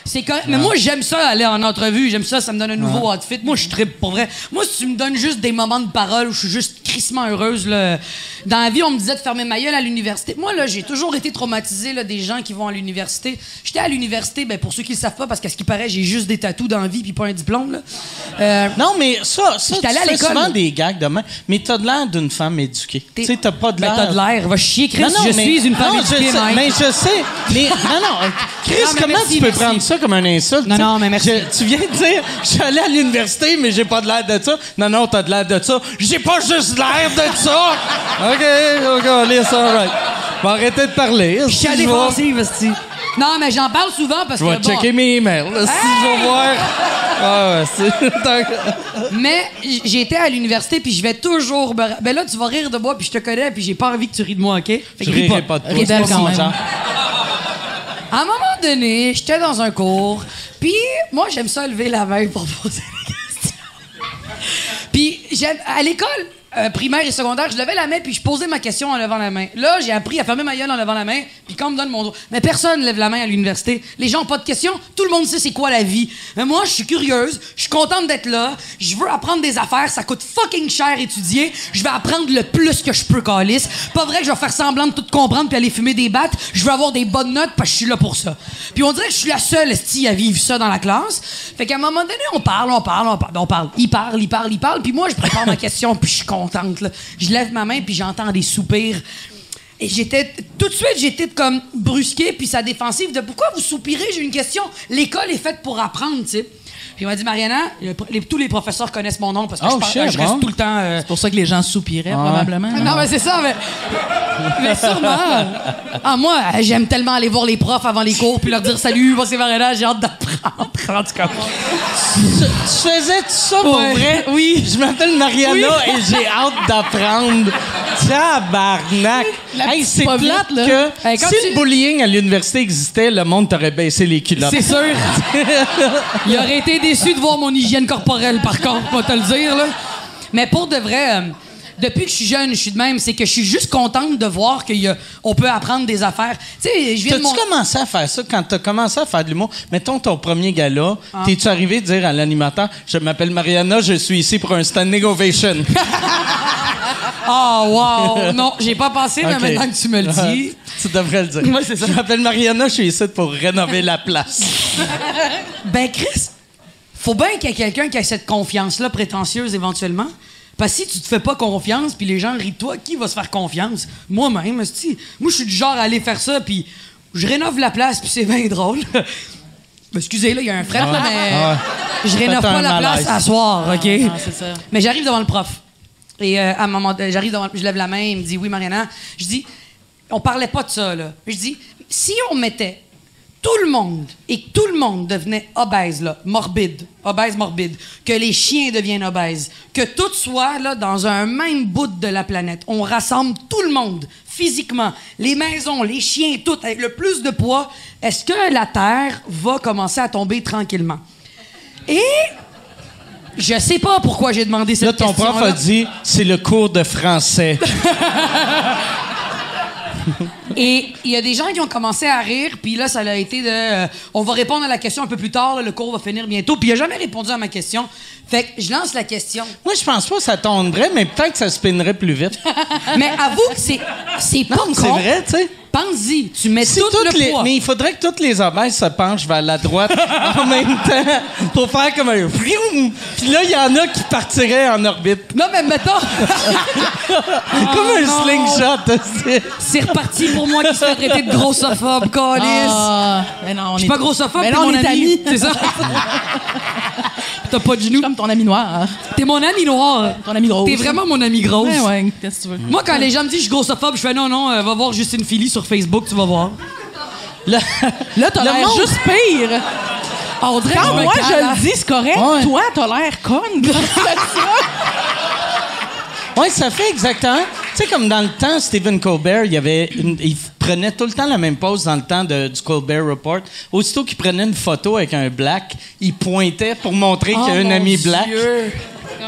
C'est mais moi, j'aime ça aller en entrevue. J'aime ça, ça me donne un nouveau outfit. Moi, je trippe pour vrai. Moi, si tu me donnes juste des moments de parole où je suis juste crissement heureuse, là. Dans la vie, on me disait de fermer ma gueule à l'université. Moi, là, j'ai toujours été traumatisée là, des gens qui vont à l'université. J'étais à l'université, ben, pour ceux qui le savent pas, parce qu'à ce qui paraît, j'ai juste des tatous dans la vie puis pas un diplôme. Là. Non, mais ça tu allé à fais l'école, souvent là. des gags demain. Mais t'as de l'air d'une femme éduquée. Tu sais, t'as pas de l'air... Ben, t'as de l'air. Va chier, Chris. Non, Je mais- suis une femme non, éduquée, je sais, Mike. mais je sais. Mais non, Chris, Non, mais comment merci, tu peux merci. prendre ça comme un insulte? Non, tu sais? non, mais merci. Tu viens de dire, je suis allé à l'université, mais j'ai pas de l'air de ça. Non, t'as de l'air de ça. J'ai pas juste l'air de ça. OK, listen, right. Va arrêter de parler. Je suis à défensive, esti. Non, mais j'en parle souvent parce Je vais que. checker mes emails. Là, si je vais voir. Mais j'ai été à l'université puis je vais toujours. Ben là, tu vas rire de moi puis je te connais puis j'ai pas envie que tu ris de moi, OK? Fait que Je ris rirai pas de toi. Ris belle C'est pas quand mon même. genre. À un moment donné, j'étais dans un cours puis moi, j'aime ça lever la main pour poser des questions. Puis à l'école primaire et secondaire, je levais la main puis je posais ma question en levant la main. Là, j'ai appris à fermer ma gueule en levant la main puis qu'on me donne mon droit. Mais personne lève la main à l'université. Les gens ont pas de questions. Tout le monde sait c'est quoi la vie. Mais moi, je suis curieuse. Je suis contente d'être là. Je veux apprendre des affaires. Ça coûte fucking cher étudier. Je vais apprendre le plus que je peux, câlisse. Pas vrai que je vais faire semblant de tout comprendre puis aller fumer des battes. Je veux avoir des bonnes notes parce que je suis là pour ça. Puis on dirait que je suis la seule esti à vivre ça dans la classe. Fait qu'à un moment donné, on parle. Il parle. Puis moi, je prépare ma question puis je suis contente. Là. Je lève ma main puis j'entends des soupirs. Et tout de suite, j'étais comme brusqué puis sa défensive de pourquoi vous soupirez? J'ai une question. L'école est faite pour apprendre, tu sais. Puis il m'a dit, Mariana, tous les professeurs connaissent mon nom parce que je reste tout le temps. C'est pour ça que les gens soupiraient, probablement. Non, mais c'est ça, mais sûrement. Ah, moi, j'aime tellement aller voir les profs avant les cours puis leur dire salut, moi c'est Mariana, j'ai hâte d'apprendre. En tout cas. Tu faisais tout ça pour vrai? Oui. Je m'appelle Mariana et j'ai hâte d'apprendre. Tabarnak! Hey, c'est pas plate vite, là. que Hey, quand si tu- le bullying à l'université existait, le monde t'aurait baissé les culottes. C'est sûr. Il aurait été déçu de voir mon hygiène corporelle, par contre, pas te le dire, là. Mais pour de vrai, depuis que je suis jeune, je suis de même, c'est que je suis juste contente de voir qu'on peut apprendre des affaires. Tu sais, je viens de T'as-tu commencé à faire ça quand t'as commencé à faire de l'humour? Mettons ton premier gala, t'es-tu arrivé de dire à l'animateur, je m'appelle Mariana, je suis ici pour un standing ovation? Oh, wow! Non, j'ai pas pensé, mais Ok. maintenant que tu me le dis. Tu devrais le dire. Ouais, c'est ça. Je m'appelle Mariana, je suis ici pour rénover la place. Ben, Chris, faut bien qu'il y ait quelqu'un qui ait cette confiance-là prétentieuse éventuellement. Parce que si tu te fais pas confiance, puis les gens rient de toi, qui va se faire confiance? Moi-même, esti. Moi, je suis du genre à aller faire ça, puis je rénove la place, puis c'est bien drôle. Excusez, là, il y a un fret, là, mais je rénove Faites pas un la malaise. place à soir, OK? Non, c'est ça. Mais j'arrive devant le prof. Et à un moment donné, je lève la main, il me dit « Oui, Mariana. » Je dis « On parlait pas de ça, là. » Je dis « Si on mettait tout le monde et que tout le monde devenait obèse, là, morbide, que les chiens deviennent obèses, que tout soit là, dans un même bout de la planète, on rassemble tout le monde physiquement, les maisons, les chiens, tout, avec le plus de poids, est-ce que la Terre va commencer à tomber tranquillement? » Et je sais pas pourquoi j'ai demandé cette Là, ton question-là. prof a dit, c'est le cours de français. Et il y a des gens qui ont commencé à rire, puis là, ça a été de... on va répondre à la question un peu plus tard, là, le cours va finir bientôt. Puis il a jamais répondu à ma question. Fait que je lance la question. Moi, je pense pas que ça tomberait, mais peut-être que ça spinnerait plus vite. Mais avoue que c'est pas con. C'est vrai, tu sais. Pense-y, tu mets Si tout toutes le les- poids. Mais il faudrait que toutes les obèses se penchent vers la droite en même temps pour faire comme un... Puis là, il y en a qui partiraient en orbite. Non, mais mettons... Comme un non. slingshot. C'est reparti pour moi qui se fait traiter de grossophobe, câlisse. Ah, mais non, on Je suis est... pas grossophobe, Mais t'es là, on mon est ami. amis. C'est ça. T'as pas de genoux. Comme ton ami noir. Hein? T'es mon ami noir. Ton ami grosse. T'es vraiment mon ami grosse. Ouais, qu'est-ce que tu veux? Moi, quand les gens me disent que je suis grossophobe, je fais non, va voir Justine Philly sur Facebook, tu vas voir. Là, t'as Le l'air monde- juste pire. Ah, on dirait que Quand je me moi, cale, je hein. le dis, c'est correct. Ouais. Toi, t'as l'air conne. Oui, ça fait exactement. Tu sais, comme dans le temps, Stephen Colbert, il prenait tout le temps la même pose dans le temps du Colbert Report. Aussitôt qu'il prenait une photo avec un black, il pointait pour montrer qu'il y a un mon ami Dieu. black.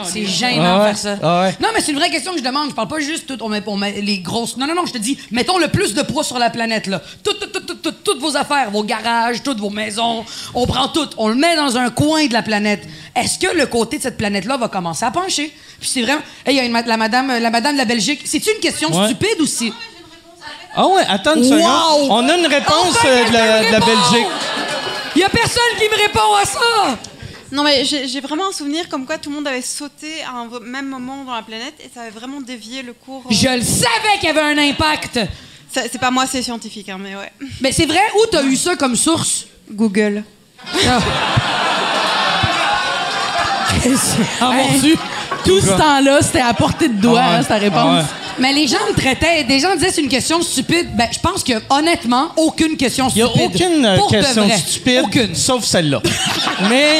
C'est gênant de faire ça. Ah ouais. Non, mais c'est une vraie question que je demande. Je parle pas juste on met les grosses... Non, je te dis, mettons le plus de poids sur la planète, là. Toutes vos affaires, vos garages, toutes vos maisons, on prend tout, on le met dans un coin de la planète. Est-ce que le côté de cette planète-là va commencer à pencher? Puis c'est vraiment... Hey, il y a la madame de la Belgique. C'est-tu une question stupide ou c'est... Ah ouais, attends une seconde. On a une réponse de la Belgique. Il y a personne qui me répond à ça! Non, mais j'ai vraiment un souvenir comme quoi tout le monde avait sauté à un même moment dans la planète et ça avait vraiment dévié le cours. Je le savais qu'il y avait un impact! C'est pas moi, c'est scientifique, hein, mais ouais. Mais c'est vrai, où t'as eu ça comme source? Google. Tout ce temps-là, c'était à portée de doigt, ta réponse. Mais les gens me traitaient... Des gens disaient c'est une question stupide. Ben, je pense que, honnêtement, aucune question Il stupide. n'y a aucune Pour de question vrai. stupide, Aucune. sauf celle-là. Mais...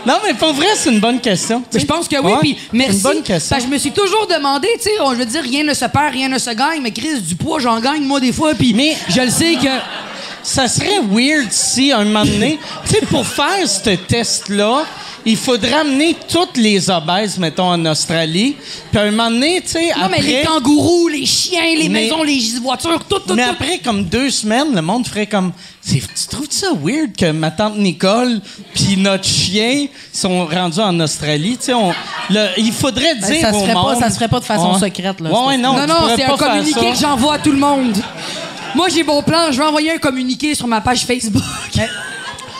Non, mais pour vrai, c'est une bonne question. Je pense que oui, Ouais, puis merci. c'est une bonne question. Parce que je me suis toujours demandé, tu sais, je veux dire, rien ne se perd, rien ne se gagne, mais Chris, du poids, j'en gagne, moi, des fois, puis Mais- je le sais que... Ça serait weird si, un moment donné, tu sais, pour faire ce test-là, il faudrait amener toutes les obèses, mettons, en Australie. Puis à un moment donné, tu sais, Non, après... mais les kangourous, les chiens, les Mais- maisons, les voitures, tout. Mais après, comme 2 semaines, le monde ferait comme... Tu trouves ça weird que ma tante Nicole puis notre chien sont rendus en Australie? Tu sais, il faudrait dire ça au se monde... serait pas de façon secrète, là. Ouais, non, Non, tu non, pourrais c'est pas un faire communiqué ça. que j'envoie à tout le monde. Moi, j'ai mon plan, je vais envoyer un communiqué sur ma page Facebook.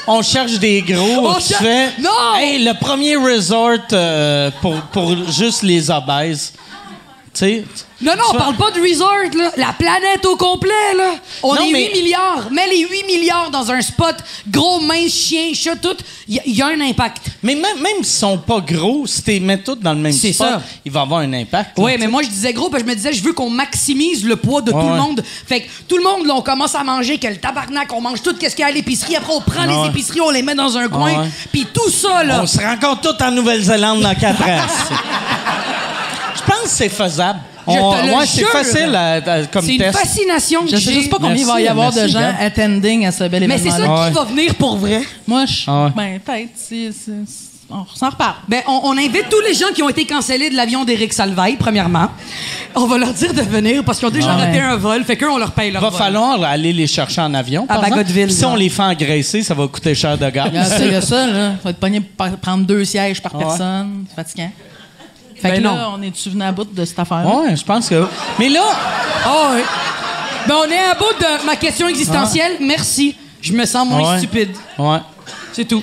On cherche des gros. On tu cher- fais... Non! Hey, le premier resort pour juste les obèses. Tu sais... Non, on parle pas de resort, là. La planète au complet, là. On Non, est mais- 8 milliards. Mets les 8 milliards dans un spot, gros, mince, chien, chat, tout. Il y a un impact. Mais même s'ils sont pas gros, si tu les mets tous dans le même C'est spot, ça. il va avoir un impact. là, Oui, tu mais sais. moi, je disais gros, parce que je me disais, je veux qu'on maximise le poids de tout le ouais. monde. Fait que tout le monde, là, on commence à manger, que le tabarnak, on mange tout ce qu'il y a à l'épicerie. Après, on prend les Ouais. épiceries, on les met dans un coin. ouais. Puis tout ça, là. On se rencontre tous en Nouvelle-Zélande dans 4 ans. Je pense que c'est faisable. Je te le ouais, c'est jure. facile comme C'est une test. fascination que Je sais j'ai. juste pas combien il va y Merci, avoir de merci, gens Gab. attending à ce bel Mais événement. c'est ça Ouais. qui va venir pour vrai. Moi, ouais. ben, peut-être. On s'en reparle. Ben, on invite tous les gens qui ont été cancellés de l'avion d'Éric Salvaille, premièrement. On va leur dire de venir parce qu'ils ont déjà Ouais. raté un vol. Fait qu'eux, on leur paye leur Va vol. falloir aller les chercher en avion. À par exemple. Bagotville, Puis si genre. on les fait engraisser, ça va coûter cher de gaz. Il y a ça, là. Faut être pogné pour prendre 2 sièges par Ouais. personne. C'est fatigant. Fait Ben que non. là, on est-tu venu à bout de cette affaire? Ouais, je pense que. Mais là, Ah oui. Ben, on est à bout de ma question existentielle. Merci. Je me sens moins Ouais. stupide. ouais. C'est tout.